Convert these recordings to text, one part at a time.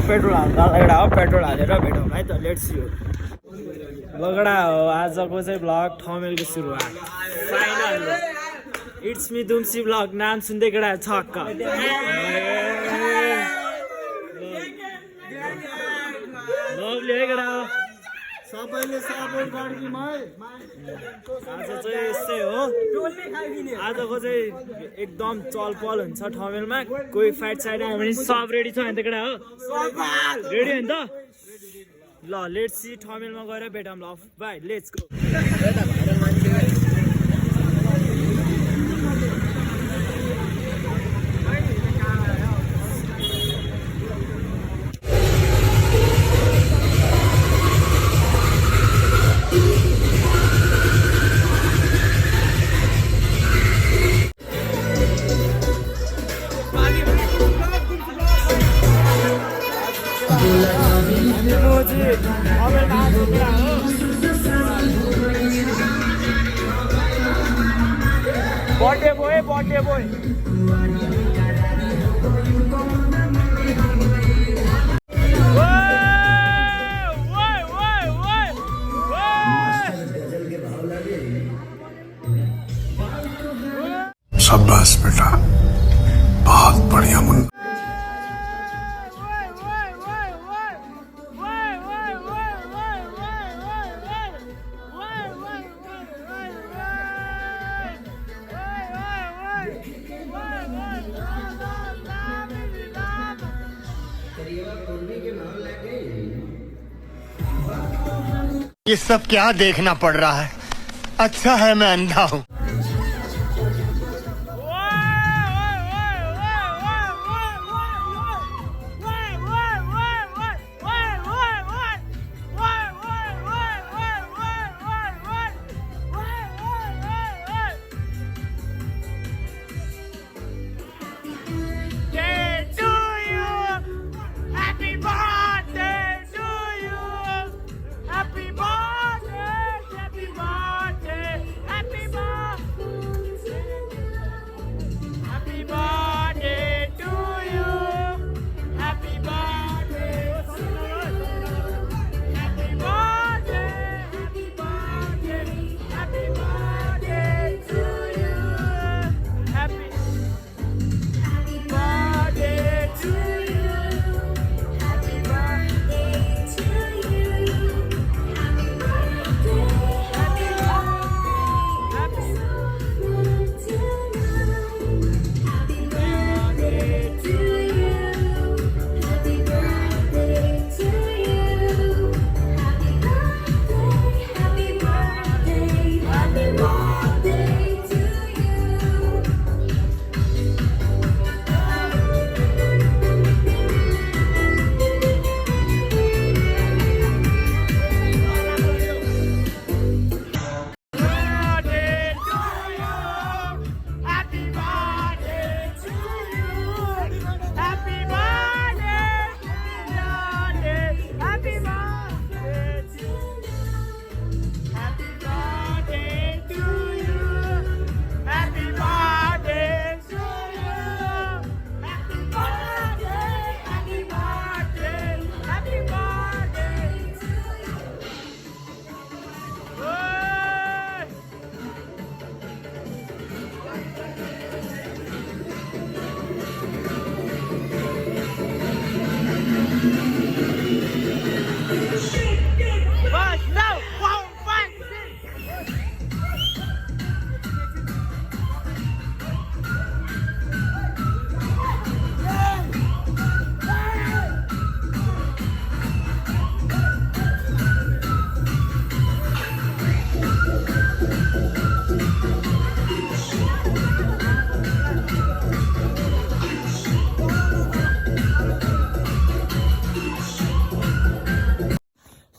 petrol हाल्दा लगडा हो petrol हालेर भेटौँ है त लेट्स यु लगडा हो आजको चाहिँ ब्लग ठमेलको सुरुवात फाइनल इट्स मी दुम्सी ब्लग नाम सुन्दै केटा छक्क लभली है केटा सबैले सपोर्ट गरिदिउँ है आज चाहिँ यस्तै हो आजको चाहिँ एकदम चलपल हुन्छ ठमेलमा कोही फाइट साइड आयो भने सब रेडी छ भने त केटा हो रेडी हो नि त ल लेट्स सी ठमेलमा गएर भेटौँ ल बाई लेट्स गो बर्थडे बोय शाबाश बेटा बहुत बढ़िया मुन्ना ये सब क्या देखना पड़ रहा है अच्छा है मैं अंधा हूँ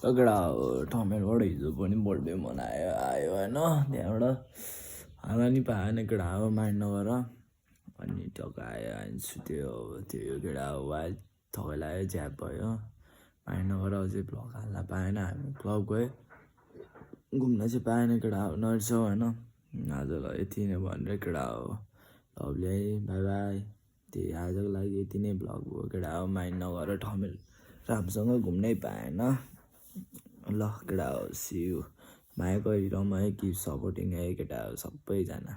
तगडा हो ठमेलबाट हिजो पनि बर्थडे मनायो आयो होइन त्यहाँबाट हाल्न नि पाएन केटा हो माइन्ड नगर अनि टक्क आयो अनि सुत्यो त्यो केटा हो वाइल्ड थकै लाग्यो झ्याप भयो माइन्ड नगर अझै भ्लग हाल्न पाएन हामी क्लब गयो घुम्न चाहिँ पाएन केटा हो नर्छौँ होइन आजलाई यति नै भनेर केटा हो लभली है बाई बाई त्यही आजको लागि यति नै भ्लग भयो केटा हो माइन्ड नगर ठमेल राम्रोसँग घुम्नै पाएन ल केटा हो सी यू मायाको रमायो कि सपोर्टिङ है केटा हो सबैजना